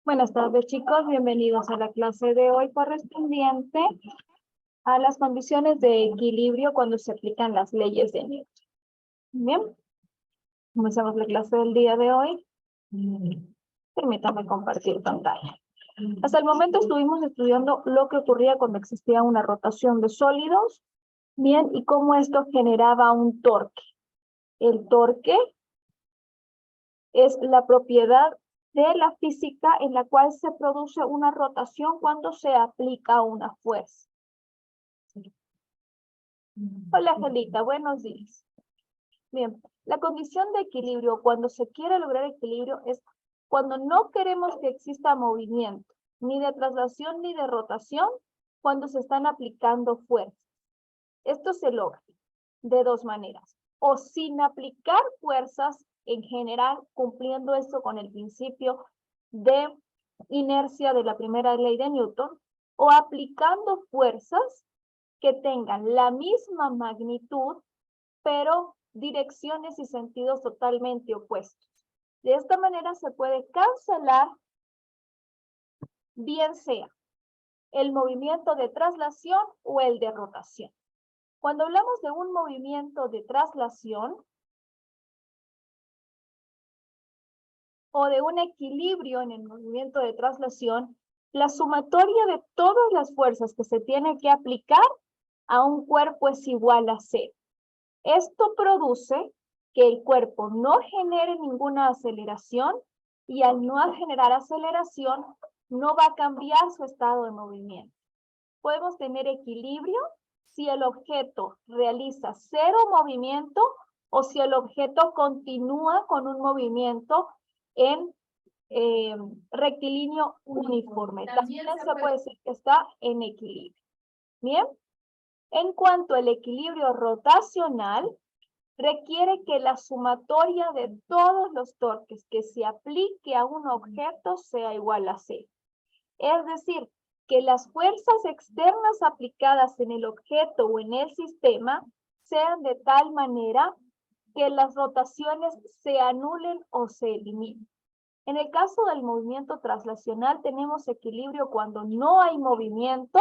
Buenas tardes, chicos. Bienvenidos a la clase de hoy correspondiente a las condiciones de equilibrio cuando se aplican las leyes de Newton. Bien, comenzamos la clase del día de hoy. Permítame compartir pantalla. Hasta el momento estuvimos estudiando lo que ocurría cuando existía una rotación de sólidos, bien, y cómo esto generaba un torque. El torque es la propiedad de la física en la cual se produce una rotación cuando se aplica una fuerza. Hola, Angelita, buenos días. Bien, la condición de equilibrio, cuando se quiere lograr equilibrio, es cuando no queremos que exista movimiento, ni de traslación ni de rotación, cuando se están aplicando fuerzas. Esto se logra de dos maneras, o sin aplicar fuerzas en general, cumpliendo esto con el principio de inercia de la primera ley de Newton, o aplicando fuerzas que tengan la misma magnitud, pero direcciones y sentidos totalmente opuestos. De esta manera se puede cancelar, bien sea el movimiento de traslación o el de rotación. Cuando hablamos de un movimiento de traslación o de un equilibrio en el movimiento de traslación, la sumatoria de todas las fuerzas que se tiene que aplicar a un cuerpo es igual a cero. Esto produce que el cuerpo no genere ninguna aceleración y al no generar aceleración no va a cambiar su estado de movimiento. Podemos tener equilibrio si el objeto realiza cero movimiento o si el objeto continúa con un movimiento en rectilíneo uniforme. También se puede decir que está en equilibrio. Bien. En cuanto al equilibrio rotacional, requiere que la sumatoria de todos los torques que se aplique a un objeto sea igual a cero. Es decir, que las fuerzas externas aplicadas en el objeto o en el sistema sean de tal manera que las rotaciones se anulen o se eliminen. En el caso del movimiento traslacional tenemos equilibrio cuando no hay movimiento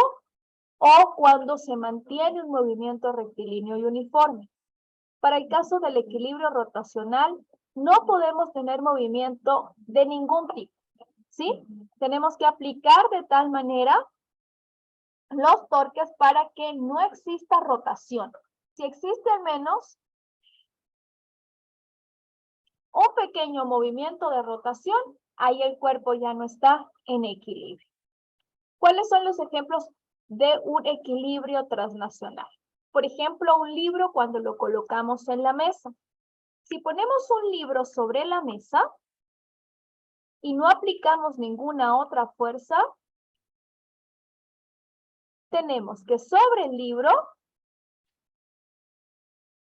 o cuando se mantiene un movimiento rectilíneo y uniforme. Para el caso del equilibrio rotacional, no podemos tener movimiento de ningún tipo, ¿sí? Tenemos que aplicar de tal manera los torques para que no exista rotación. Si existe al menos un pequeño movimiento de rotación, ahí el cuerpo ya no está en equilibrio. ¿Cuáles son los ejemplos de un equilibrio traslacional? Por ejemplo, un libro cuando lo colocamos en la mesa. Si ponemos un libro sobre la mesa y no aplicamos ninguna otra fuerza, tenemos que sobre el libro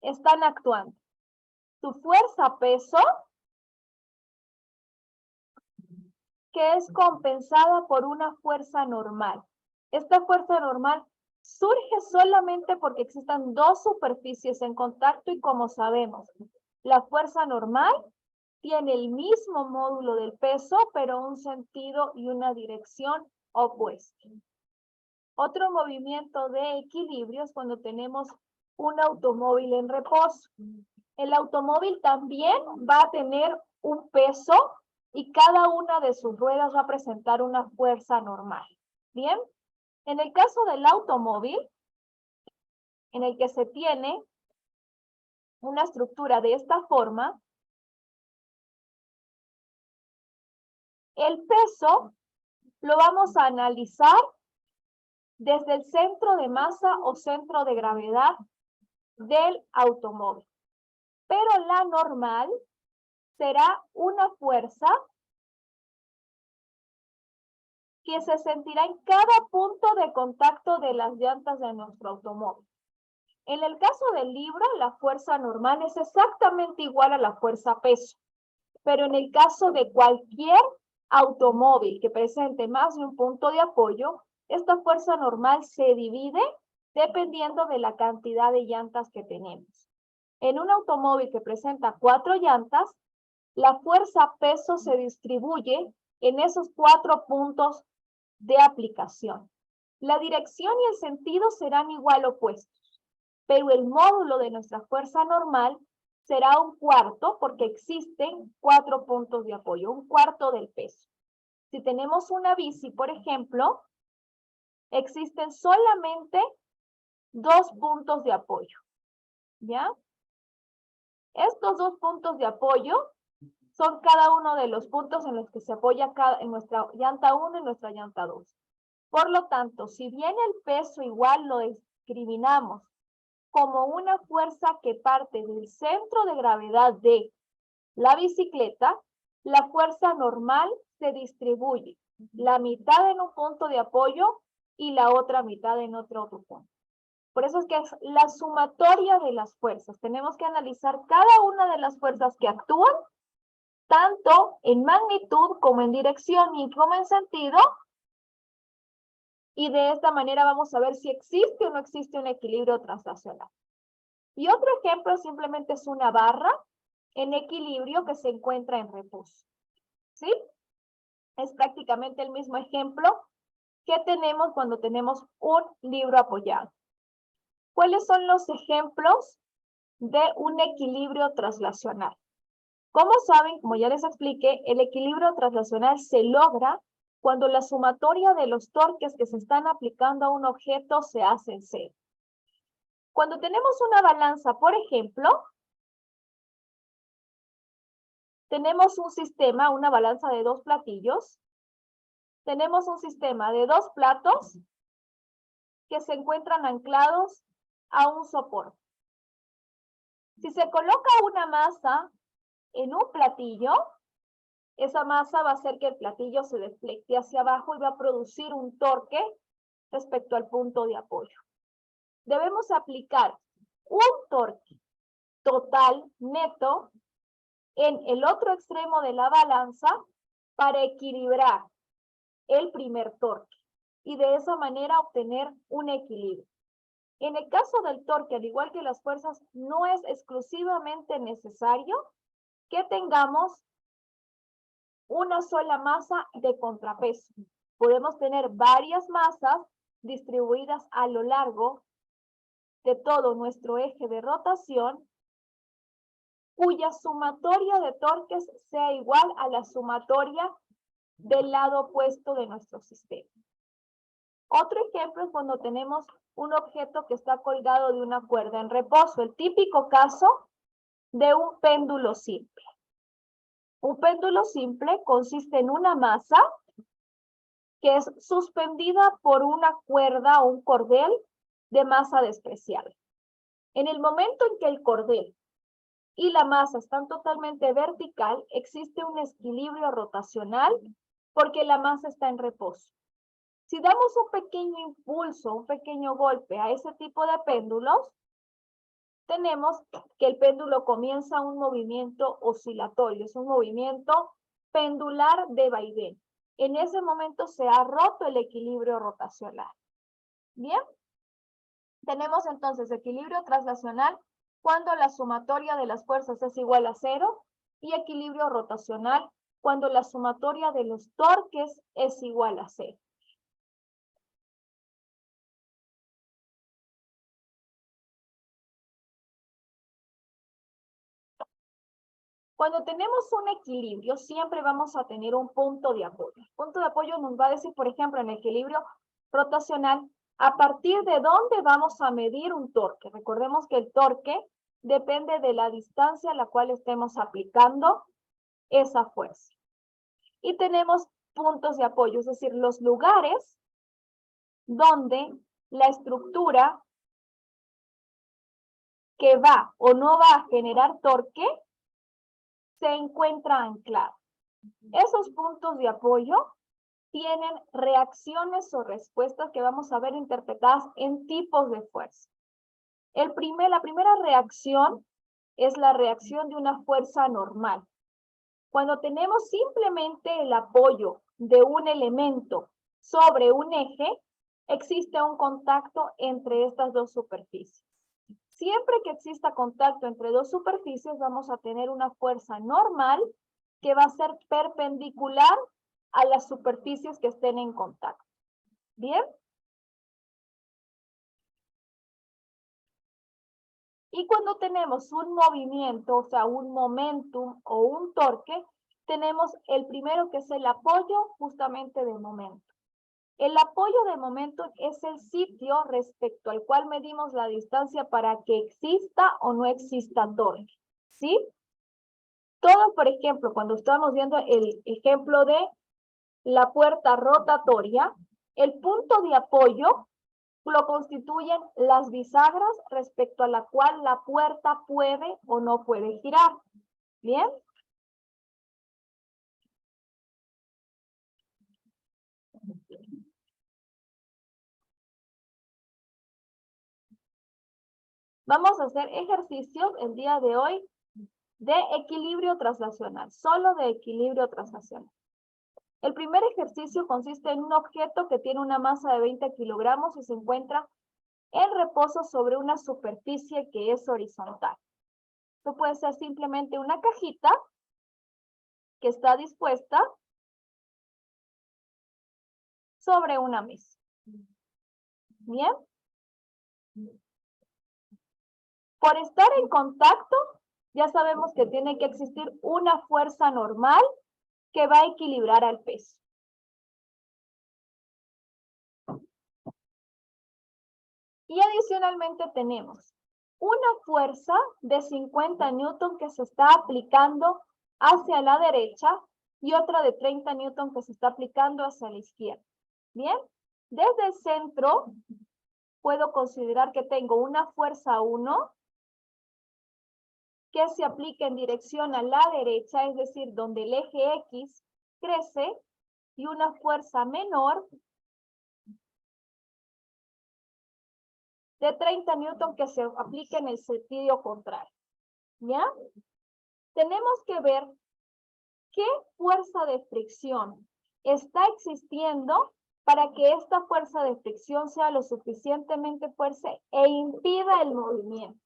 están actuando su fuerza-peso, que es compensada por una fuerza normal. Esta fuerza normal surge solamente porque existan dos superficies en contacto y como sabemos, la fuerza normal tiene el mismo módulo del peso, pero un sentido y una dirección opuesta. Otro movimiento de equilibrio es cuando tenemos un automóvil en reposo. El automóvil también va a tener un peso y cada una de sus ruedas va a presentar una fuerza normal. Bien, en el caso del automóvil, en el que se tiene una estructura de esta forma, el peso lo vamos a analizar desde el centro de masa o centro de gravedad del automóvil. Pero la normal será una fuerza que se sentirá en cada punto de contacto de las llantas de nuestro automóvil. En el caso del libro, la fuerza normal es exactamente igual a la fuerza peso, pero en el caso de cualquier automóvil que presente más de un punto de apoyo, esta fuerza normal se divide dependiendo de la cantidad de llantas que tenemos. En un automóvil que presenta 4 llantas, la fuerza peso se distribuye en esos 4 puntos de aplicación. La dirección y el sentido serán igual opuestos, pero el módulo de nuestra fuerza normal será un cuarto porque existen 4 puntos de apoyo, un cuarto del peso. Si tenemos una bici, por ejemplo, existen solamente 2 puntos de apoyo, ¿ya? Estos 2 puntos de apoyo son cada uno de los puntos en los que se apoya en nuestra llanta 1 y nuestra llanta 2. Por lo tanto, si bien el peso igual lo discriminamos como una fuerza que parte del centro de gravedad de la bicicleta, la fuerza normal se distribuye, la mitad en un punto de apoyo y la otra mitad en otro punto. Por eso es que es la sumatoria de las fuerzas. Tenemos que analizar cada una de las fuerzas que actúan, tanto en magnitud como en dirección y como en sentido, y de esta manera vamos a ver si existe o no existe un equilibrio translacional. Y otro ejemplo simplemente es una barra en equilibrio que se encuentra en reposo. ¿Sí? Es prácticamente el mismo ejemplo que tenemos cuando tenemos un libro apoyado. ¿Cuáles son los ejemplos de un equilibrio translacional? Como saben, como ya les expliqué, el equilibrio translacional se logra cuando la sumatoria de los torques que se están aplicando a un objeto se hace cero. Cuando tenemos una balanza, por ejemplo, tenemos un sistema, una balanza de 2 platillos. Tenemos un sistema de 2 platos que se encuentran anclados a un soporte. Si se coloca una masa en un platillo, esa masa va a hacer que el platillo se deflecte hacia abajo y va a producir un torque respecto al punto de apoyo. Debemos aplicar un torque total neto en el otro extremo de la balanza para equilibrar el primer torque y de esa manera obtener un equilibrio. En el caso del torque, al igual que las fuerzas, no es exclusivamente necesario que tengamos una sola masa de contrapeso. Podemos tener varias masas distribuidas a lo largo de todo nuestro eje de rotación, cuya sumatoria de torques sea igual a la sumatoria del lado opuesto de nuestro sistema. Otro ejemplo es cuando tenemos un objeto que está colgado de una cuerda en reposo, el típico caso de un péndulo simple. Un péndulo simple consiste en una masa que es suspendida por una cuerda o un cordel de masa despreciable. En el momento en que el cordel y la masa están totalmente vertical, existe un equilibrio rotacional porque la masa está en reposo. Si damos un pequeño impulso, un pequeño golpe a ese tipo de péndulos, tenemos que el péndulo comienza un movimiento oscilatorio, es un movimiento pendular de vaivén. En ese momento se ha roto el equilibrio rotacional. Bien, tenemos entonces equilibrio translacional cuando la sumatoria de las fuerzas es igual a 0 y equilibrio rotacional cuando la sumatoria de los torques es igual a 0. Cuando tenemos un equilibrio, siempre vamos a tener un punto de apoyo. El punto de apoyo nos va a decir, por ejemplo, en el equilibrio rotacional, a partir de dónde vamos a medir un torque. Recordemos que el torque depende de la distancia a la cual estemos aplicando esa fuerza. Y tenemos puntos de apoyo, es decir, los lugares donde la estructura que va o no va a generar torque se encuentra anclada. Esos puntos de apoyo tienen reacciones o respuestas que vamos a ver interpretadas en tipos de fuerza. La primera reacción es la reacción de una fuerza normal. Cuando tenemos simplemente el apoyo de un elemento sobre un eje, existe un contacto entre estas dos superficies. Siempre que exista contacto entre dos superficies, vamos a tener una fuerza normal que va a ser perpendicular a las superficies que estén en contacto. ¿Bien? Y cuando tenemos un movimiento, o sea, un momentum o un torque, tenemos el primero que es el apoyo justamente de momento. El apoyo de momento es el sitio respecto al cual medimos la distancia para que exista o no exista torque. ¿Sí? Todo, por ejemplo, cuando estamos viendo el ejemplo de la puerta rotatoria, el punto de apoyo lo constituyen las bisagras respecto a la cual la puerta puede o no puede girar. ¿Bien? Vamos a hacer ejercicios el día de hoy de equilibrio traslacional, solo de equilibrio traslacional. El primer ejercicio consiste en un objeto que tiene una masa de 20 kilogramos y se encuentra en reposo sobre una superficie que es horizontal. Esto puede ser simplemente una cajita que está dispuesta sobre una mesa. ¿Bien? Por estar en contacto, ya sabemos que tiene que existir una fuerza normal que va a equilibrar al peso. Y adicionalmente tenemos una fuerza de 50 newton que se está aplicando hacia la derecha y otra de 30 newton que se está aplicando hacia la izquierda. Bien, desde el centro puedo considerar que tengo una fuerza 1 que se aplica en dirección a la derecha, es decir, donde el eje X crece, y una fuerza menor de 30 newton que se aplica en el sentido contrario. ¿Ya? Tenemos que ver qué fuerza de fricción está existiendo para que esta fuerza de fricción sea lo suficientemente fuerte e impida el movimiento.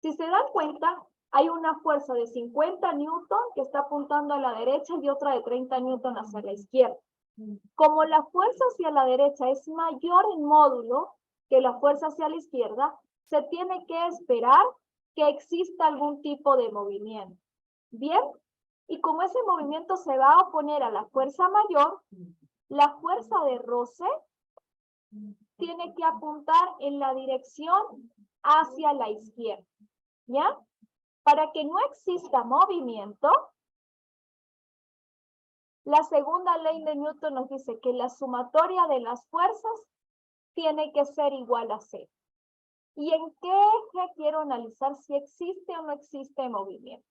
Si se dan cuenta, hay una fuerza de 50 newton que está apuntando a la derecha y otra de 30 newton hacia la izquierda. Como la fuerza hacia la derecha es mayor en módulo que la fuerza hacia la izquierda, se tiene que esperar que exista algún tipo de movimiento. ¿Bien? Y como ese movimiento se va a oponer a la fuerza mayor, la fuerza de roce tiene que apuntar en la dirección hacia la izquierda. ¿Ya? Para que no exista movimiento, la segunda ley de Newton nos dice que la sumatoria de las fuerzas tiene que ser igual a 0. ¿Y en qué eje quiero analizar si existe o no existe movimiento?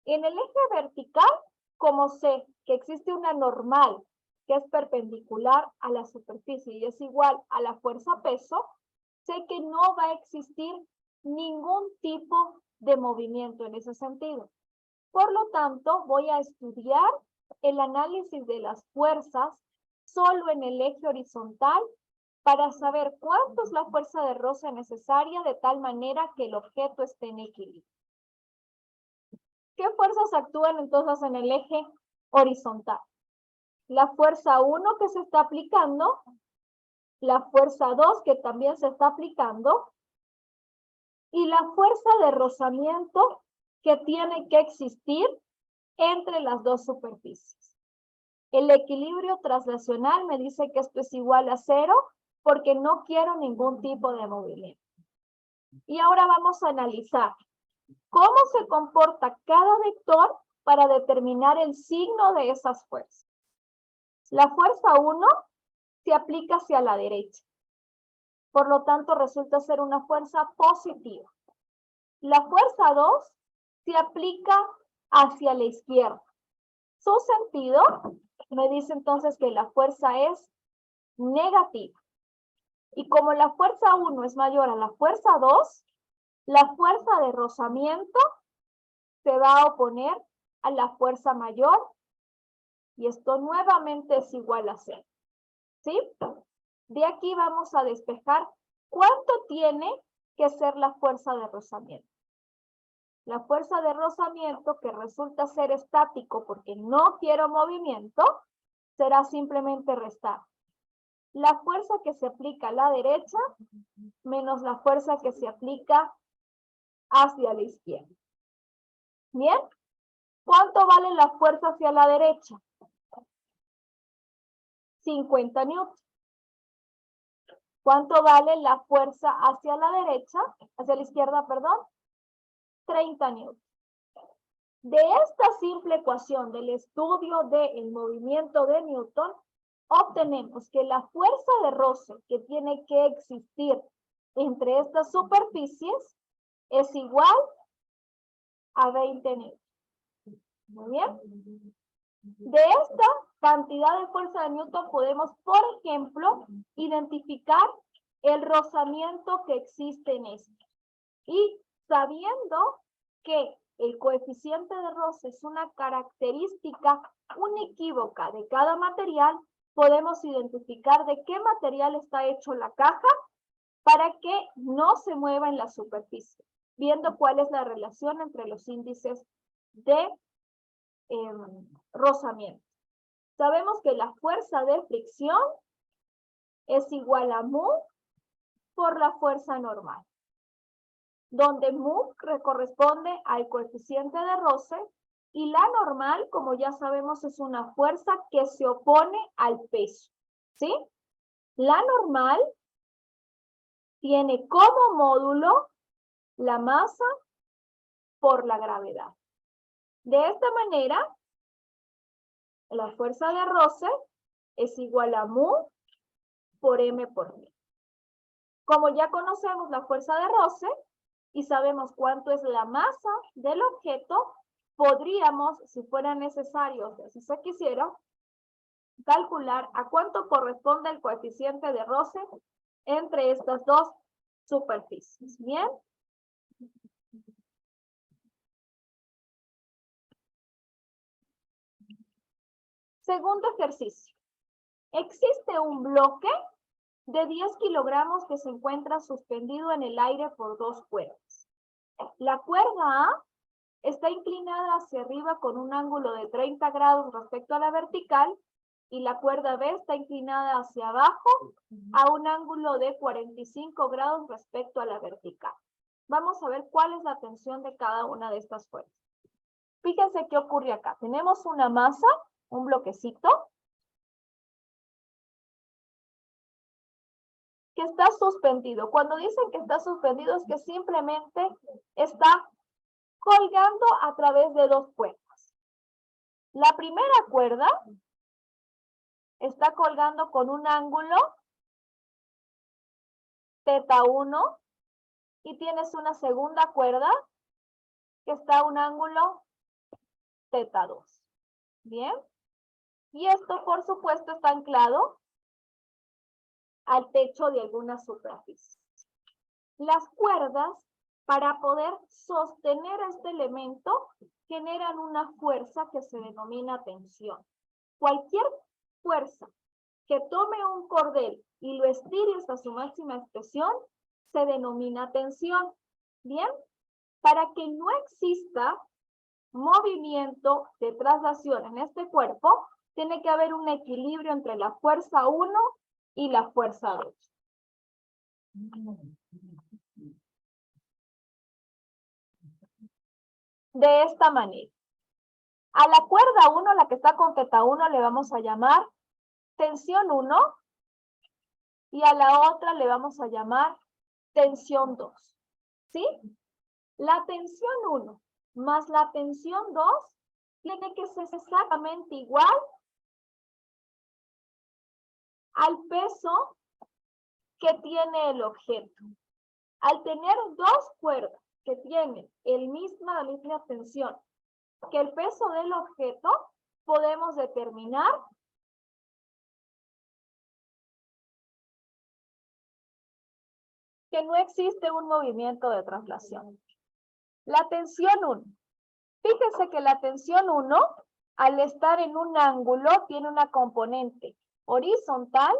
En el eje vertical, como sé que existe una normal que es perpendicular a la superficie y es igual a la fuerza peso, sé que no va a existir ningún tipo de movimiento en ese sentido. Por lo tanto, voy a estudiar el análisis de las fuerzas solo en el eje horizontal para saber cuánto es la fuerza de roce necesaria de tal manera que el objeto esté en equilibrio. ¿Qué fuerzas actúan entonces en el eje horizontal? La fuerza 1 que se está aplicando, la fuerza 2 que también se está aplicando y la fuerza de rozamiento que tiene que existir entre las dos superficies. El equilibrio traslacional me dice que esto es igual a 0 porque no quiero ningún tipo de movimiento. Y ahora vamos a analizar cómo se comporta cada vector para determinar el signo de esas fuerzas. La fuerza 1 se aplica hacia la derecha. Por lo tanto, resulta ser una fuerza positiva. La fuerza 2 se aplica hacia la izquierda. Su sentido me dice entonces que la fuerza es negativa. Y como la fuerza 1 es mayor a la fuerza 2, la fuerza de rozamiento se va a oponer a la fuerza mayor y esto nuevamente es igual a 0. ¿Sí? De aquí vamos a despejar cuánto tiene que ser la fuerza de rozamiento. La fuerza de rozamiento, que resulta ser estático porque no quiero movimiento, será simplemente restar la fuerza que se aplica a la derecha menos la fuerza que se aplica hacia la izquierda. ¿Bien? ¿Cuánto vale la fuerza hacia la derecha? 50 newtons. ¿Cuánto vale la fuerza hacia la derecha, hacia la izquierda, perdón? 30 newtons. De esta simple ecuación del estudio del movimiento de Newton, obtenemos que la fuerza de roce que tiene que existir entre estas superficies es igual a 20 newtons. Muy bien. De esta cantidad de fuerza de Newton podemos, por ejemplo, identificar el rozamiento que existe en esto. Y sabiendo que el coeficiente de roce es una característica unequívoca de cada material, podemos identificar de qué material está hecho la caja para que no se mueva en la superficie, viendo cuál es la relación entre los índices de rozamiento. Sabemos que la fuerza de fricción es igual a mu por la fuerza normal, donde mu corresponde al coeficiente de roce y la normal, como ya sabemos, es una fuerza que se opone al peso, ¿sí? La normal tiene como módulo la masa por la gravedad. De esta manera, la fuerza de roce es igual a mu por m por m. Como ya conocemos la fuerza de roce y sabemos cuánto es la masa del objeto, podríamos, si fuera necesario, si se quisiera, calcular a cuánto corresponde el coeficiente de roce entre estas dos superficies. ¿Bien? Segundo ejercicio. Existe un bloque de 10 kilogramos que se encuentra suspendido en el aire por dos cuerdas. La cuerda A está inclinada hacia arriba con un ángulo de 30 grados respecto a la vertical y la cuerda B está inclinada hacia abajo a un ángulo de 45 grados respecto a la vertical. Vamos a ver cuál es la tensión de cada una de estas fuerzas. Fíjense qué ocurre acá. Tenemos una masa, un bloquecito, que está suspendido. Cuando dicen que está suspendido es que simplemente está colgando a través de dos cuerdas. La primera cuerda está colgando con un ángulo θ1 y tienes una segunda cuerda que está a un ángulo θ2. ¿Bien? Y esto, por supuesto, está anclado al techo de alguna superficie. Las cuerdas, para poder sostener este elemento, generan una fuerza que se denomina tensión. Cualquier fuerza que tome un cordel y lo estire hasta su máxima expresión, se denomina tensión. ¿Bien? Para que no exista movimiento de traslación en este cuerpo, tiene que haber un equilibrio entre la fuerza 1 y la fuerza 2. De esta manera. A la cuerda 1, la que está con θ1, le vamos a llamar tensión 1 y a la otra le vamos a llamar tensión 2. ¿Sí? La tensión 1 más la tensión 2 tiene que ser exactamente igual al peso que tiene el objeto. Al tener dos cuerdas que tienen la misma tensión que el peso del objeto, podemos determinar que no existe un movimiento de traslación. La tensión 1. Fíjense que la tensión 1, al estar en un ángulo, tiene una componente horizontal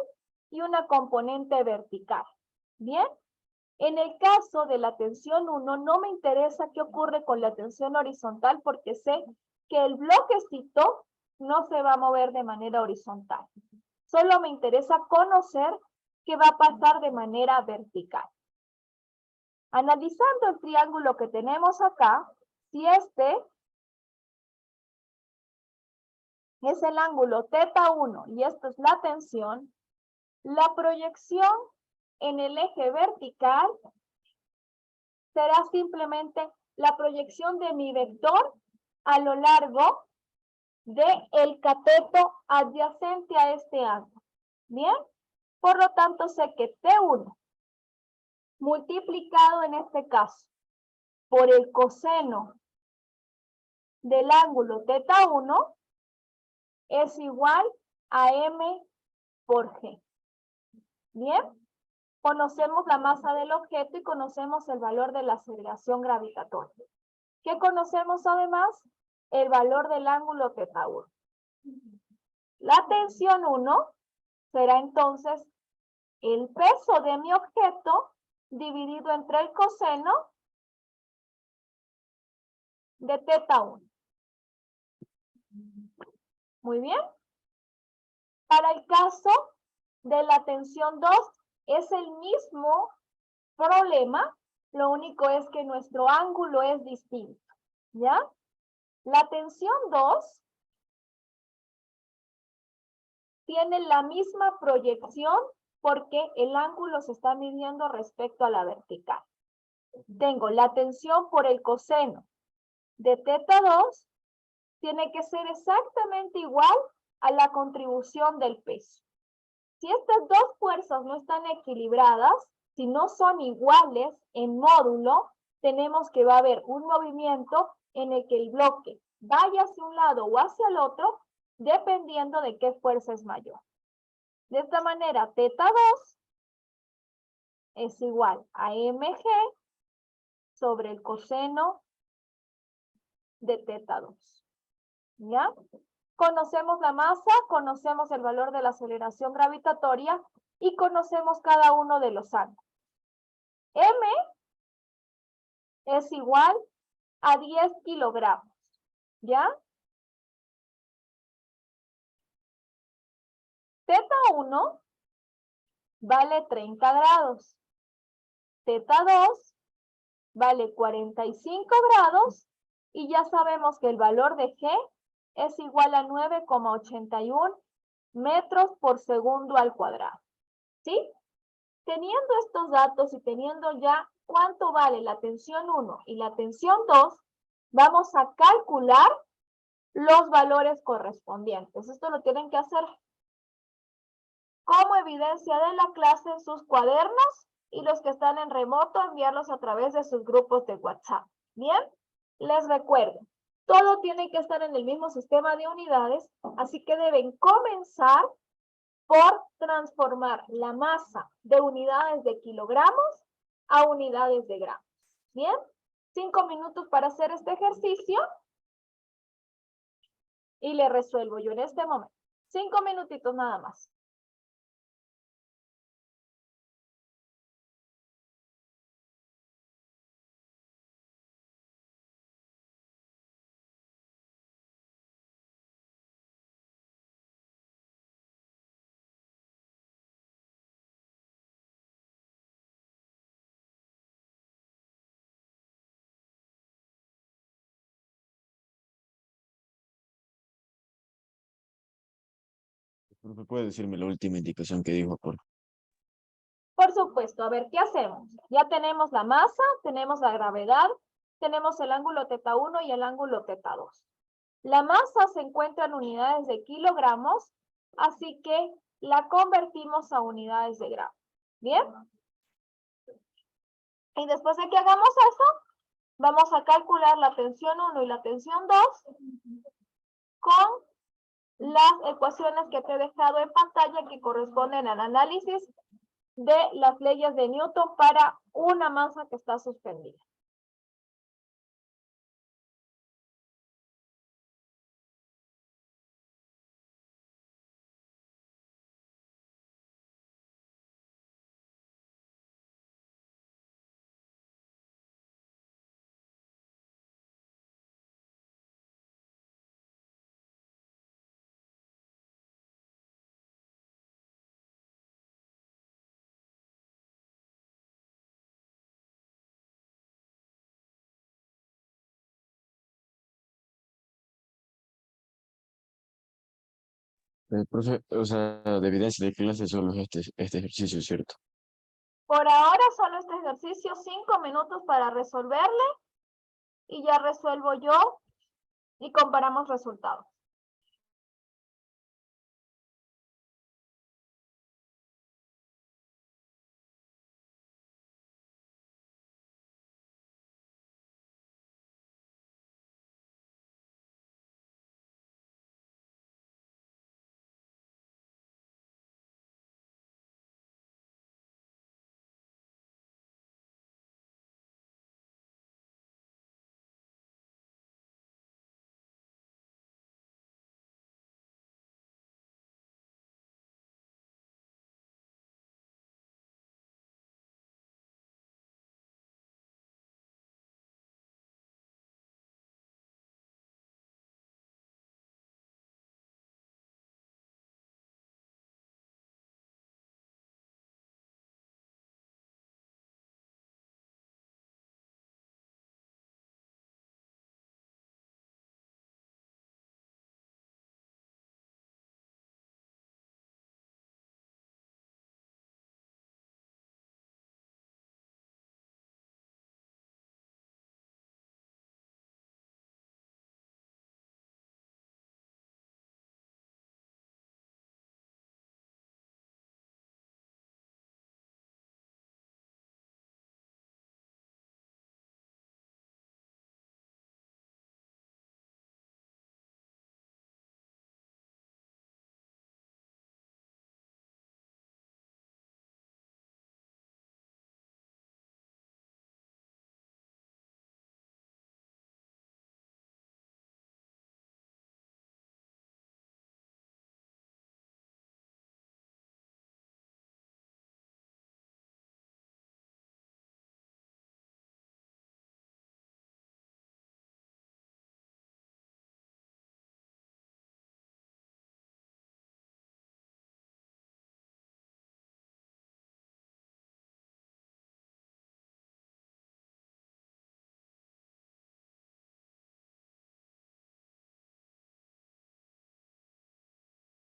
y una componente vertical. ¿Bien? En el caso de la tensión 1, no me interesa qué ocurre con la tensión horizontal porque sé que el bloquecito no se va a mover de manera horizontal. Solo me interesa conocer qué va a pasar de manera vertical. Analizando el triángulo que tenemos acá, si este es el ángulo θ1 y esto es la tensión, la proyección en el eje vertical será simplemente la proyección de mi vector a lo largo del cateto adyacente a este ángulo. ¿Bien? Por lo tanto, sé que T1 multiplicado en este caso por el coseno del ángulo θ1 es igual a M por G. ¿Bien? Conocemos la masa del objeto y conocemos el valor de la aceleración gravitatoria. ¿Qué conocemos además? El valor del ángulo θ1. La tensión 1 será entonces el peso de mi objeto dividido entre el coseno de θ1. Muy bien. Para el caso de la tensión 2 es el mismo problema, lo único es que nuestro ángulo es distinto, ¿ya? La tensión 2 tiene la misma proyección porque el ángulo se está midiendo respecto a la vertical. Tengo la tensión por el coseno de θ2, tiene que ser exactamente igual a la contribución del peso. Si estas dos fuerzas no están equilibradas, si no son iguales en módulo, tenemos que va a haber un movimiento en el que el bloque vaya hacia un lado o hacia el otro, dependiendo de qué fuerza es mayor. De esta manera, θ2 es igual a mg sobre el coseno de θ2. ¿Ya? Conocemos la masa, conocemos el valor de la aceleración gravitatoria y conocemos cada uno de los ángulos. M es igual a 10 kilogramos. ¿Ya? θ1 vale 30 grados. θ2 vale 45 grados y ya sabemos que el valor de G es igual a 9,81 metros por segundo al cuadrado. ¿Sí? Teniendo estos datos y teniendo ya cuánto vale la tensión 1 y la tensión 2, vamos a calcular los valores correspondientes. Esto lo tienen que hacer como evidencia de la clase en sus cuadernos y los que están en remoto enviarlos a través de sus grupos de WhatsApp. Bien, les recuerdo, todo tiene que estar en el mismo sistema de unidades, así que deben comenzar por transformar la masa de unidades de kilogramos a unidades de gramos. Bien, 5 minutos para hacer este ejercicio y le resuelvo yo en este momento. 5 minutitos nada más. ¿Me puede decirme la última indicación que dijo? Por supuesto, a ver, ¿qué hacemos? Ya tenemos la masa, tenemos la gravedad, tenemos el ángulo θ1 y el ángulo θ2. La masa se encuentra en unidades de kilogramos, así que la convertimos a unidades de gramos. ¿Bien? Y después de que hagamos eso, vamos a calcular la tensión 1 y la tensión 2 con las ecuaciones que te he dejado en pantalla que corresponden al análisis de las leyes de Newton para una masa que está suspendida. Profe, o sea, de evidencia de clase solo es este ejercicio, ¿cierto? Por ahora solo este ejercicio, 5 minutos para resolverle y ya resuelvo yo y comparamos resultados.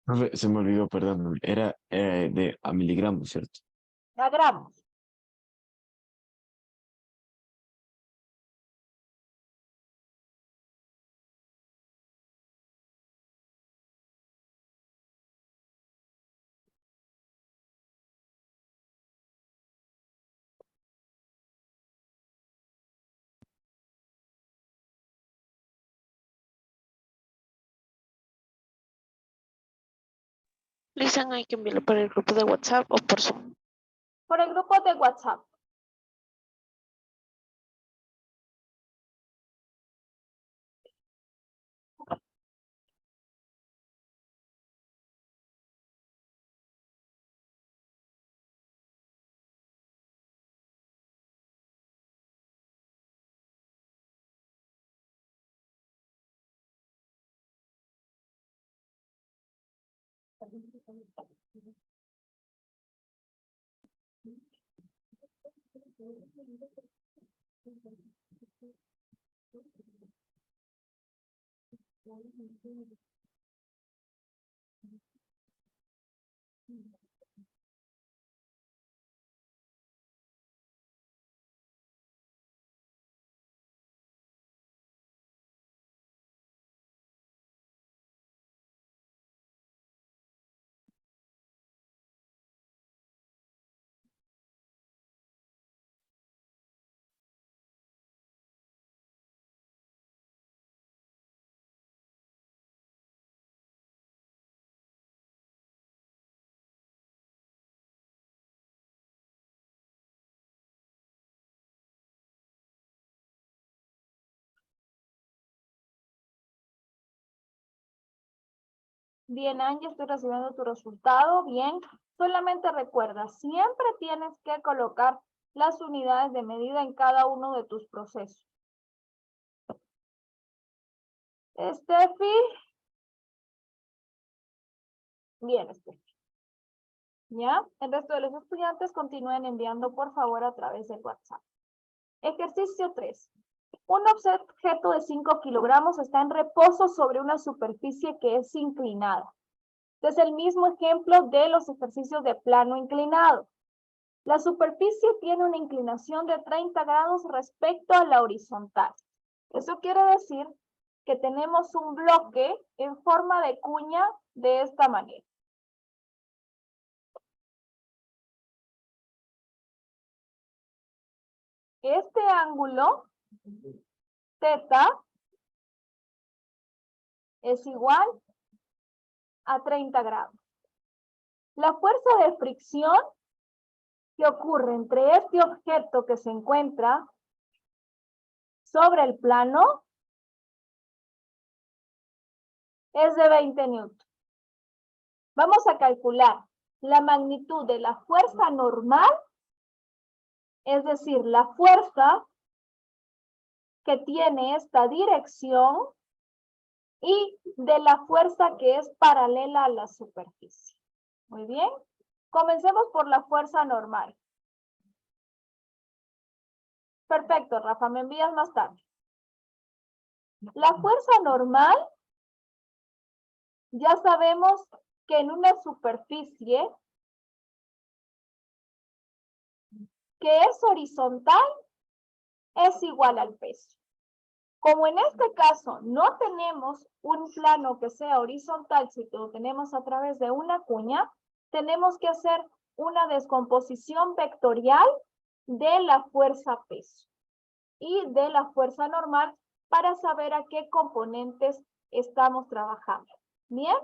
Profe, se me olvidó, perdón, era de a miligramos, ¿cierto? A gramos. Lisan, hay que enviarlo por el grupo de WhatsApp o por Zoom. Por el grupo de WhatsApp. Bien, Angie, estoy recibiendo tu resultado. Bien, solamente recuerda, siempre tienes que colocar las unidades de medida en cada uno de tus procesos. Estefi. Bien, Estefi. ¿Ya? El resto de los estudiantes continúen enviando, por favor, a través del WhatsApp. Ejercicio 3. Un objeto de 5 kilogramos está en reposo sobre una superficie que es inclinada. Es el mismo ejemplo de los ejercicios de plano inclinado. La superficie tiene una inclinación de 30 grados respecto a la horizontal. Eso quiere decir que tenemos un bloque en forma de cuña de esta manera. Este ángulo, θ, es igual a 30 grados. La fuerza de fricción que ocurre entre este objeto que se encuentra sobre el plano es de 20 newtons. Vamos a calcular la magnitud de la fuerza normal, es decir, la fuerza que tiene esta dirección y de la fuerza que es paralela a la superficie. Muy bien. Comencemos por la fuerza normal. Perfecto, Rafa, me envías más tarde. La fuerza normal, ya sabemos que en una superficie que es horizontal es igual al peso. Como en este caso no tenemos un plano que sea horizontal, si lo tenemos a través de una cuña, tenemos que hacer una descomposición vectorial de la fuerza peso y de la fuerza normal para saber a qué componentes estamos trabajando. Bien,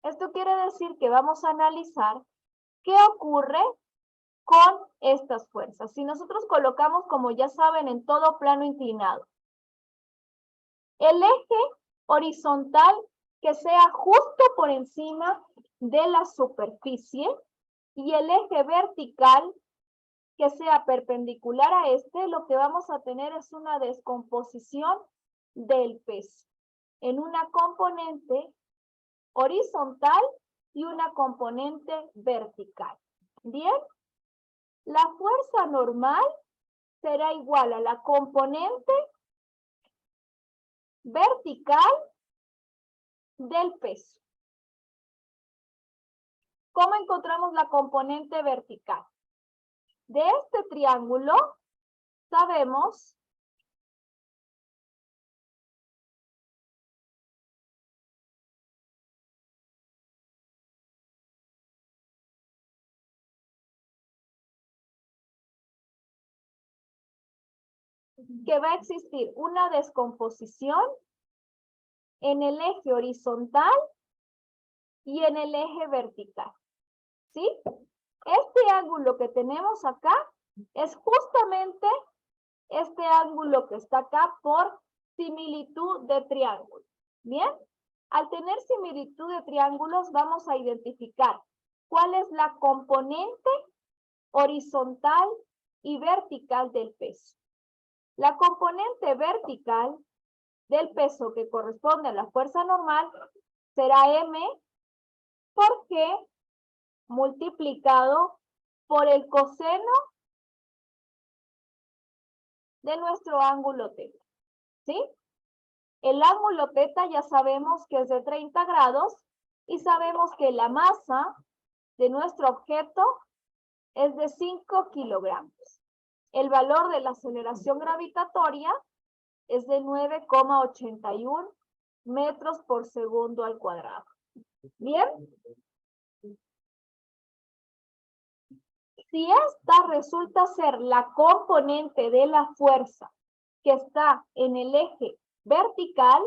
esto quiere decir que vamos a analizar qué ocurre con estas fuerzas. Si nosotros colocamos, como ya saben, en todo plano inclinado, el eje horizontal que sea justo por encima de la superficie y el eje vertical que sea perpendicular a este, lo que vamos a tener es una descomposición del peso en una componente horizontal y una componente vertical. Bien, la fuerza normal será igual a la componente vertical del peso. ¿Cómo encontramos la componente vertical? De este triángulo sabemos que va a existir una descomposición en el eje horizontal y en el eje vertical. ¿Sí? Este ángulo que tenemos acá es justamente este ángulo que está acá por similitud de triángulo. ¿Bien? Al tener similitud de triángulos vamos a identificar cuál es la componente horizontal y vertical del peso. La componente vertical del peso que corresponde a la fuerza normal será M por G multiplicado por el coseno de nuestro ángulo θ. ¿Sí? El ángulo θ ya sabemos que es de 30 grados y sabemos que la masa de nuestro objeto es de 5 kilogramos. El valor de la aceleración gravitatoria es de 9,81 metros por segundo al cuadrado. ¿Bien? Si esta resulta ser la componente de la fuerza que está en el eje vertical,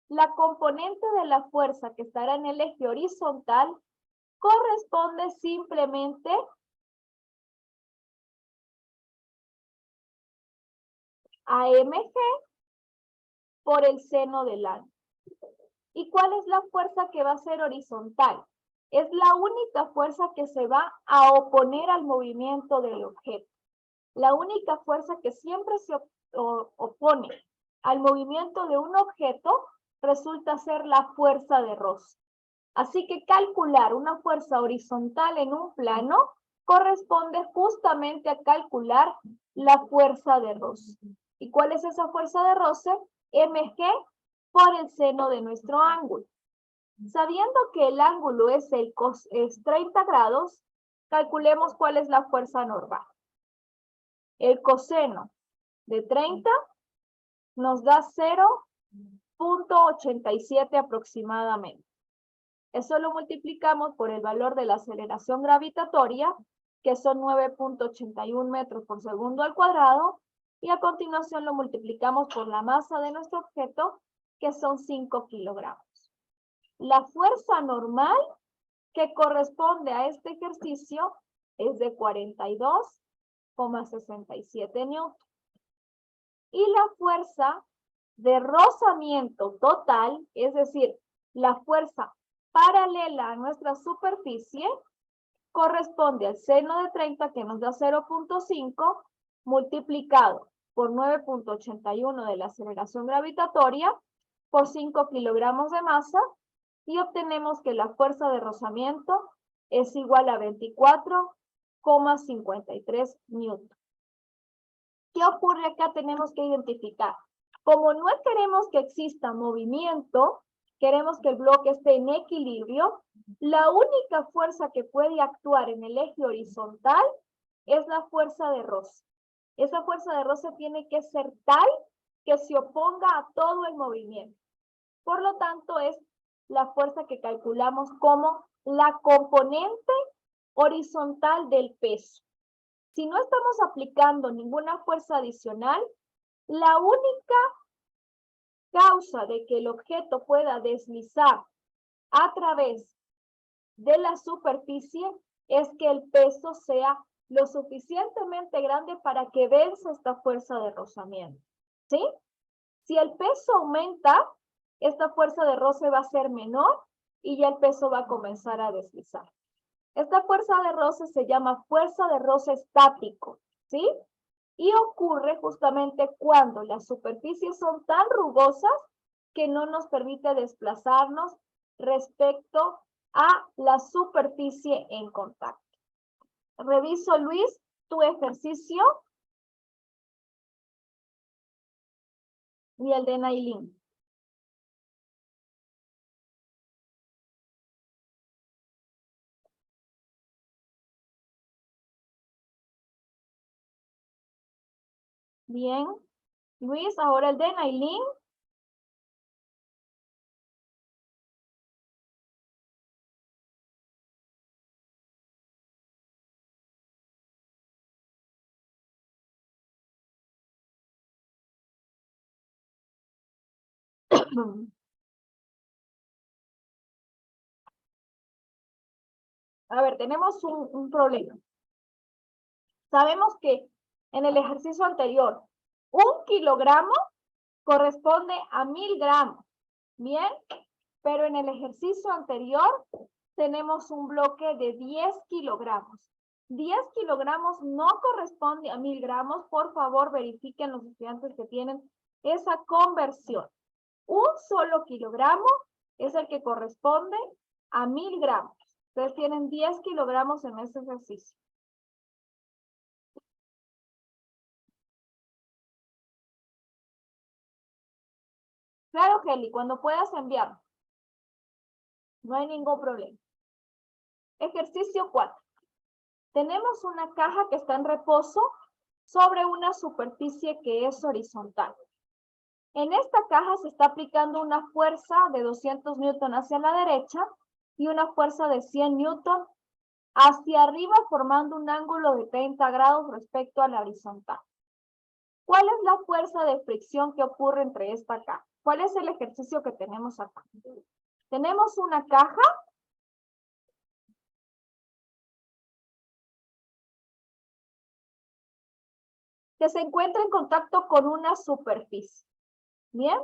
la componente de la fuerza que estará en el eje horizontal corresponde simplemente a mg por el seno del ángulo. ¿Y cuál es la fuerza que va a ser horizontal? Es la única fuerza que se va a oponer al movimiento del objeto. La única fuerza que siempre se opone al movimiento de un objeto resulta ser la fuerza de roce. Así que calcular una fuerza horizontal en un plano corresponde justamente a calcular la fuerza de roce. ¿Y cuál es esa fuerza de roce? Mg por el seno de nuestro ángulo. Sabiendo que el ángulo es 30 grados, calculemos cuál es la fuerza normal. El coseno de 30 nos da 0.87 aproximadamente. Eso lo multiplicamos por el valor de la aceleración gravitatoria, que son 9.81 metros por segundo al cuadrado, y a continuación lo multiplicamos por la masa de nuestro objeto, que son 5 kilogramos. La fuerza normal que corresponde a este ejercicio es de 42,67 newton. Y la fuerza de rozamiento total, es decir, la fuerza paralela a nuestra superficie, corresponde al seno de 30, que nos da 0.5, multiplicado por 9.81 de la aceleración gravitatoria, por 5 kilogramos de masa, y obtenemos que la fuerza de rozamiento es igual a 24,53 newton. ¿Qué ocurre acá? Tenemos que identificar. Como no queremos que exista movimiento, queremos que el bloque esté en equilibrio, la única fuerza que puede actuar en el eje horizontal es la fuerza de roce. Esa fuerza de roce tiene que ser tal que se oponga a todo el movimiento. Por lo tanto, es la fuerza que calculamos como la componente horizontal del peso. Si no estamos aplicando ninguna fuerza adicional, la única causa de que el objeto pueda deslizar a través de la superficie es que el peso sea lo suficientemente grande para que venza esta fuerza de rozamiento. ¿Sí? Si el peso aumenta, esta fuerza de roce va a ser menor y ya el peso va a comenzar a deslizar. Esta fuerza de roce se llama fuerza de roce estático, ¿sí? Y ocurre justamente cuando las superficies son tan rugosas que no nos permite desplazarnos respecto a la superficie en contacto. Reviso, Luis, tu ejercicio y el de Nailin. Bien. Luis, ahora el de Nailin. A ver, tenemos un problema. Sabemos que en el ejercicio anterior, 1 kilogramo corresponde a 1000 gramos. Bien, pero en el ejercicio anterior tenemos un bloque de 10 kilogramos. 10 kilogramos no corresponde a 1000 gramos. Por favor, verifiquen los estudiantes que tienen esa conversión. Un solo kilogramo es el que corresponde a 1000 gramos. Entonces tienen 10 kilogramos en este ejercicio. Claro, Heli, cuando puedas enviar. No hay ningún problema. Ejercicio 4. Tenemos una caja que está en reposo sobre una superficie que es horizontal. En esta caja se está aplicando una fuerza de 200 newton hacia la derecha y una fuerza de 100 newton hacia arriba, formando un ángulo de 30 grados respecto a la horizontal. ¿Cuál es la fuerza de fricción que ocurre entre esta caja? ¿Cuál es el ejercicio que tenemos acá? Tenemos una caja que se encuentra en contacto con una superficie. Bien,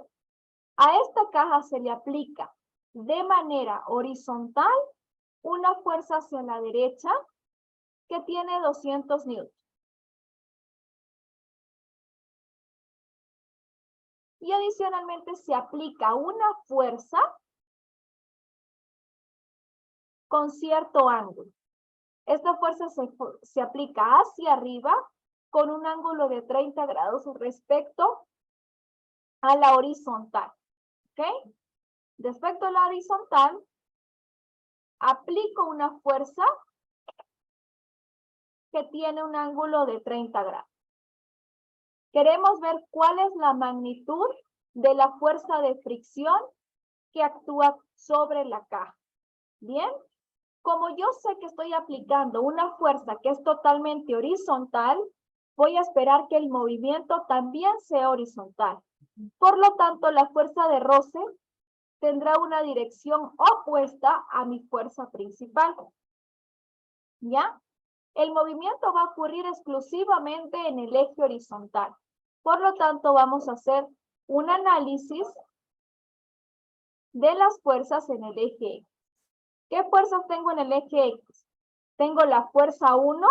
a esta caja se le aplica de manera horizontal una fuerza hacia la derecha que tiene 200 newtons. Y adicionalmente se aplica una fuerza con cierto ángulo. Esta fuerza se aplica hacia arriba con un ángulo de 30 grados respecto a la horizontal. ¿Ok? Respecto a la horizontal, aplico una fuerza que tiene un ángulo de 30 grados. Queremos ver cuál es la magnitud de la fuerza de fricción que actúa sobre la caja. Bien, como yo sé que estoy aplicando una fuerza que es totalmente horizontal, voy a esperar que el movimiento también sea horizontal. Por lo tanto, la fuerza de roce tendrá una dirección opuesta a mi fuerza principal. ¿Ya? El movimiento va a ocurrir exclusivamente en el eje horizontal. Por lo tanto, vamos a hacer un análisis de las fuerzas en el eje X. ¿Qué fuerzas tengo en el eje X? Tengo la fuerza 1,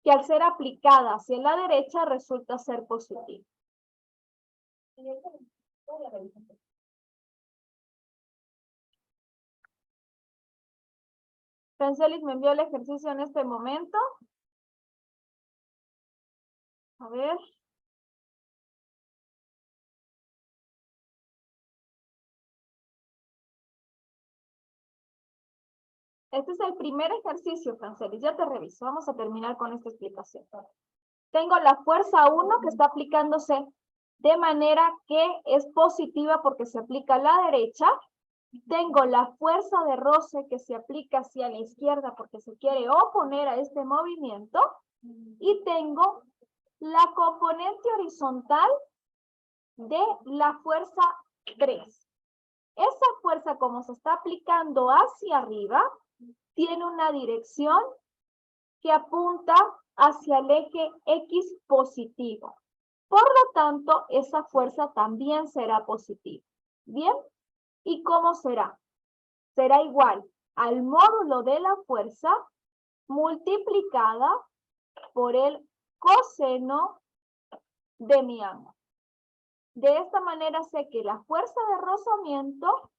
que al ser aplicada hacia la derecha resulta ser positiva. Francelis me envió el ejercicio en este momento. A ver. Este es el primer ejercicio, Francelis. Ya te reviso. Vamos a terminar con esta explicación. Tengo la fuerza 1 que está aplicándose de manera que es positiva porque se aplica a la derecha. Tengo la fuerza de roce que se aplica hacia la izquierda porque se quiere oponer a este movimiento. Y tengo la componente horizontal de la fuerza 3. Esa fuerza, como se está aplicando hacia arriba, tiene una dirección que apunta hacia el eje X positivo. Por lo tanto, esa fuerza también será positiva. ¿Bien? ¿Y cómo será? Será igual al módulo de la fuerza multiplicada por el coseno de mi ángulo. De esta manera sé que la fuerza de rozamiento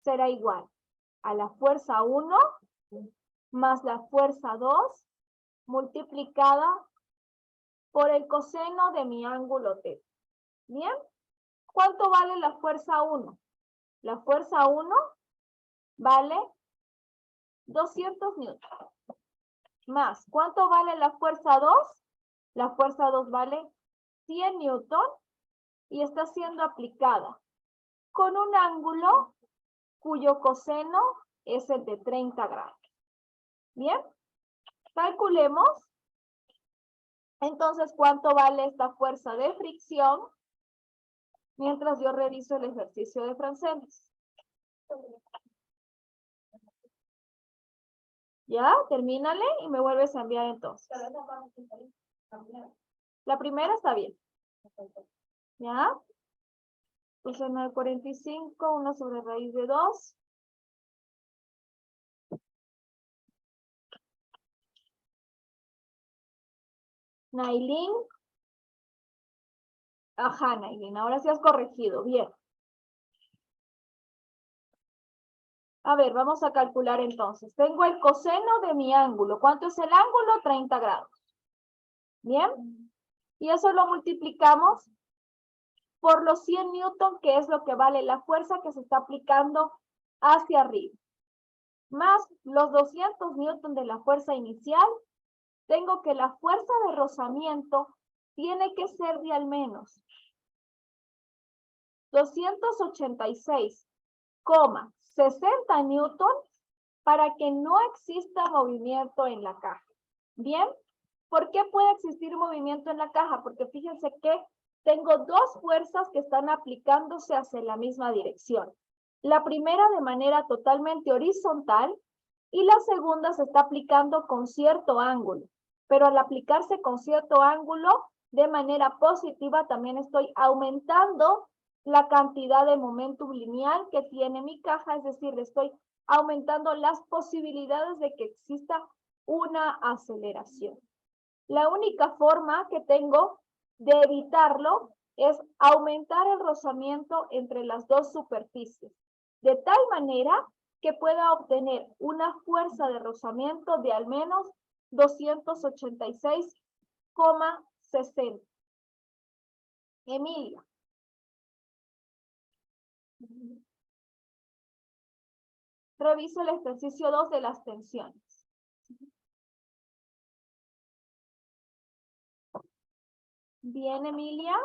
será igual a la fuerza 1 más la fuerza 2 multiplicada por el coseno de mi ángulo θ. ¿Bien? ¿Cuánto vale la fuerza 1? La fuerza 1 vale 200 newtons. Más, ¿cuánto vale la fuerza 2? La fuerza 2 vale 100 newtons y está siendo aplicada con un ángulo cuyo coseno es el de 30 grados. ¿Bien? Calculemos. Entonces, ¿cuánto vale esta fuerza de fricción? Mientras yo reviso el ejercicio de Francelis. ¿Ya? Termínale y me vuelves a enviar entonces. La primera está bien. ¿Ya? Puse 945, 1 sobre raíz de 2. Nailin. Ajá, Nailin, ahora sí has corregido. Bien. A ver, vamos a calcular entonces. Tengo el coseno de mi ángulo. ¿Cuánto es el ángulo? 30 grados. ¿Bien? Y eso lo multiplicamos por los 100 newton, que es lo que vale la fuerza que se está aplicando hacia arriba. Más los 200 newton de la fuerza inicial, tengo que la fuerza de rozamiento tiene que ser de al menos 286,60 newton para que no exista movimiento en la caja. ¿Bien? ¿Por qué puede existir movimiento en la caja? Porque fíjense que tengo dos fuerzas que están aplicándose hacia la misma dirección. La primera de manera totalmente horizontal y la segunda se está aplicando con cierto ángulo. Pero al aplicarse con cierto ángulo, de manera positiva, también estoy aumentando la cantidad de momentum lineal que tiene mi caja, es decir, le estoy aumentando las posibilidades de que exista una aceleración. La única forma que tengo de evitarlo es aumentar el rozamiento entre las dos superficies, de tal manera que pueda obtener una fuerza de rozamiento de al menos 286,60. Emilia. reviso el ejercicio 2 de las tensiones. Bien, Emilia.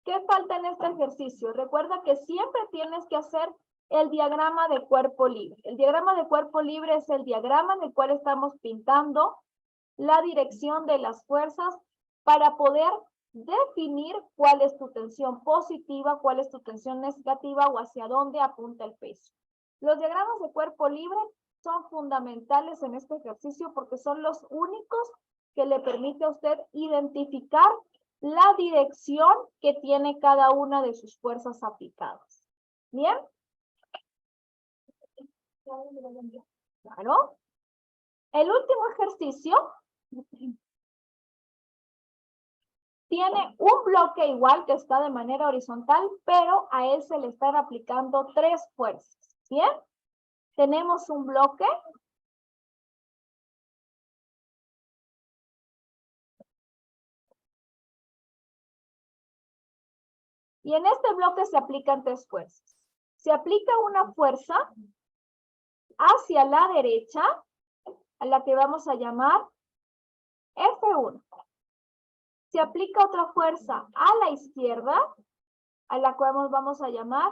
¿Qué falta en este ejercicio? Recuerda que siempre tienes que hacer el diagrama de cuerpo libre. El diagrama de cuerpo libre es el diagrama en el cual estamos pintando la dirección de las fuerzas para poder definir cuál es tu tensión positiva, cuál es tu tensión negativa o hacia dónde apunta el peso. Los diagramas de cuerpo libre son fundamentales en este ejercicio porque son los únicos que le permite a usted identificar la dirección que tiene cada una de sus fuerzas aplicadas. ¿Bien? Claro. El último ejercicio tiene un bloque igual que está de manera horizontal, pero a él se le están aplicando 3 fuerzas. ¿Bien? Tenemos un bloque. Y en este bloque se aplican 3 fuerzas. Se aplica una fuerza hacia la derecha, a la que vamos a llamar F1. Se aplica otra fuerza a la izquierda, a la cual vamos a llamar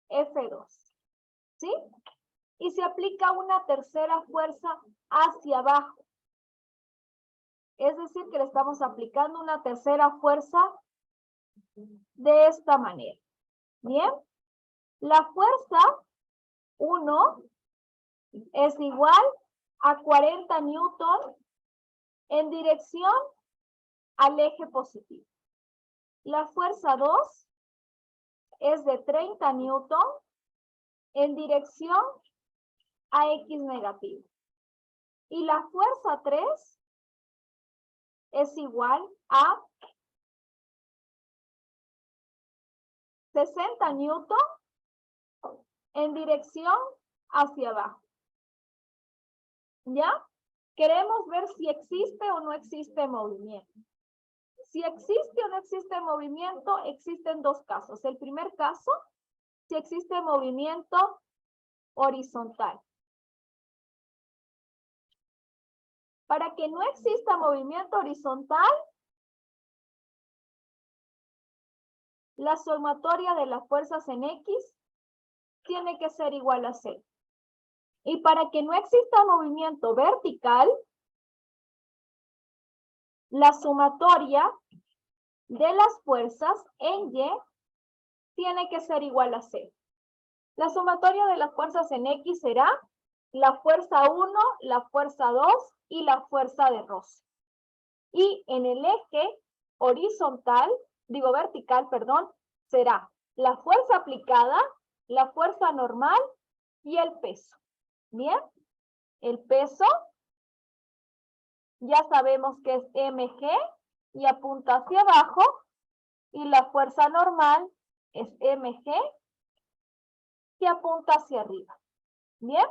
F2. ¿Sí? Y se aplica una tercera fuerza hacia abajo. Es decir, que le estamos aplicando una tercera fuerza de esta manera. ¿Bien? La fuerza 1 es igual a 40 newton en dirección al eje positivo. La fuerza 2 es de 30 newton en dirección a X negativo. Y la fuerza 3 es igual a 60 newton en dirección hacia abajo. ¿Ya? Queremos ver si existe o no existe movimiento. Si existe o no existe movimiento, existen 2 casos. El primer caso, si existe movimiento horizontal. Para que no exista movimiento horizontal, la sumatoria de las fuerzas en X tiene que ser igual a 0. Y para que no exista movimiento vertical, la sumatoria de las fuerzas en Y tiene que ser igual a 0. La sumatoria de las fuerzas en X será la fuerza 1, la fuerza 2 y la fuerza de roce. Y en el eje vertical, será la fuerza aplicada, la fuerza normal y el peso. Bien, el peso ya sabemos que es mg y apunta hacia abajo, y la fuerza normal es mg y apunta hacia arriba. Bien,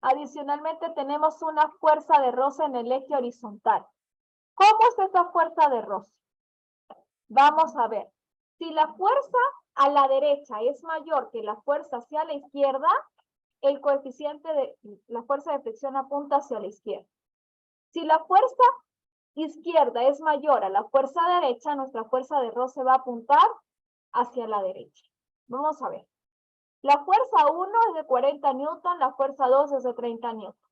adicionalmente tenemos una fuerza de roce en el eje horizontal. ¿Cómo es esa fuerza de roce? Vamos a ver. Si la fuerza a la derecha es mayor que la fuerza hacia la izquierda, el coeficiente de la fuerza de fricción apunta hacia la izquierda. Si la fuerza izquierda es mayor a la fuerza derecha, nuestra fuerza de roce va a apuntar hacia la derecha. Vamos a ver. La fuerza 1 es de 40 newton, la fuerza 2 es de 30 newton.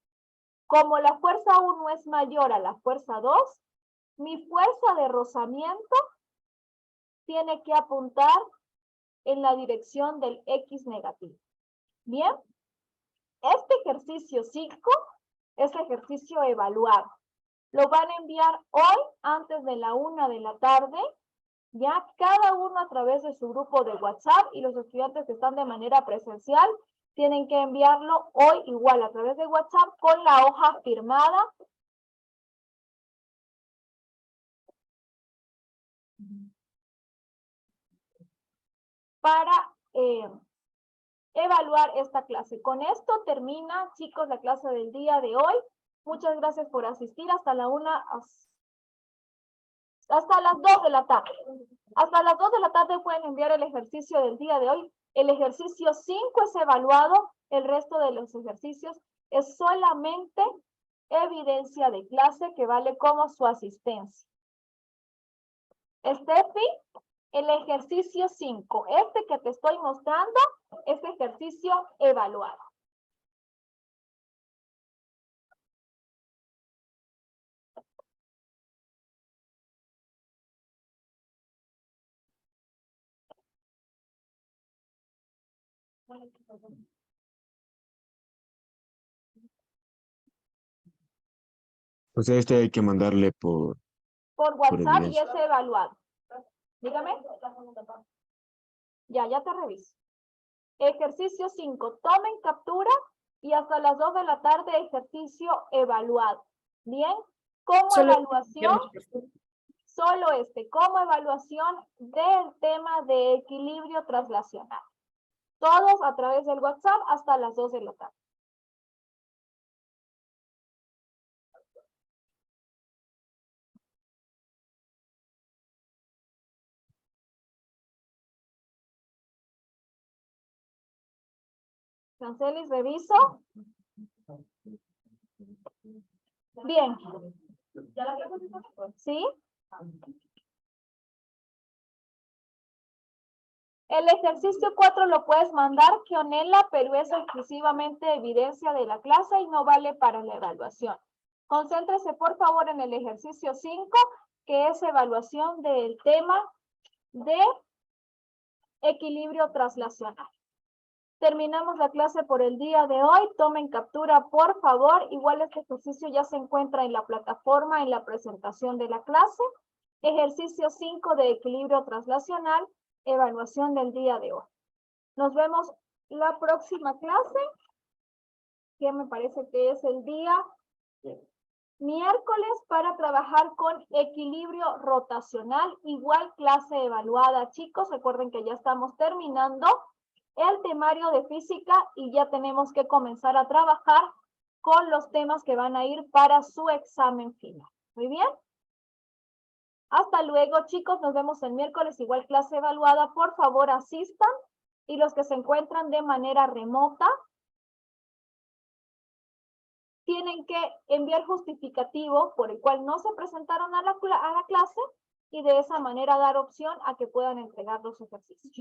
Como la fuerza 1 es mayor a la fuerza 2, mi fuerza de rozamiento tiene que apuntar en la dirección del X negativo. Bien, este ejercicio 5 es ejercicio evaluado. Lo van a enviar hoy antes de la 1 de la tarde, ya cada uno a través de su grupo de WhatsApp, y los estudiantes que están de manera presencial tienen que enviarlo hoy igual a través de WhatsApp con la hoja firmada. Para evaluar esta clase. Con esto termina, chicos, la clase del día de hoy. Muchas gracias por asistir. Hasta la 1. hasta las 2 de la tarde. Hasta las 2 de la tarde pueden enviar el ejercicio del día de hoy. El ejercicio 5 es evaluado, el resto de los ejercicios es solamente evidencia de clase que vale como su asistencia. Steffi, el ejercicio 5, este que te estoy mostrando, es ejercicio evaluado. O sea, este hay que mandarle por WhatsApp y evidencia. es evaluado. Dígame. Ya te reviso. Ejercicio 5, tomen captura y hasta las 2 de la tarde ejercicio evaluado. Bien, como evaluación, solo como evaluación del tema de equilibrio traslacional. Todos a través del WhatsApp hasta las 2 de la tarde. Cancelis, reviso. Bien. ¿Sí? El ejercicio 4 lo puedes mandar, Kionela, pero es exclusivamente evidencia de la clase y no vale para la evaluación. Concéntrese, por favor, en el ejercicio 5, que es evaluación del tema de equilibrio traslacional. Terminamos la clase por el día de hoy. Tomen captura, por favor. Igual este ejercicio ya se encuentra en la plataforma, en la presentación de la clase. Ejercicio 5 de equilibrio traslacional, evaluación del día de hoy. Nos vemos la próxima clase, que me parece que es el día miércoles, para trabajar con equilibrio rotacional. Igual clase evaluada, chicos. Recuerden que ya estamos terminando el temario de física y ya tenemos que comenzar a trabajar con los temas que van a ir para su examen final. Muy bien. Hasta luego, chicos. Nos vemos el miércoles, igual clase evaluada. Por favor, asistan. Y los que se encuentran de manera remota, tienen que enviar justificativo por el cual no se presentaron a la clase y de esa manera dar opción a que puedan entregar los ejercicios.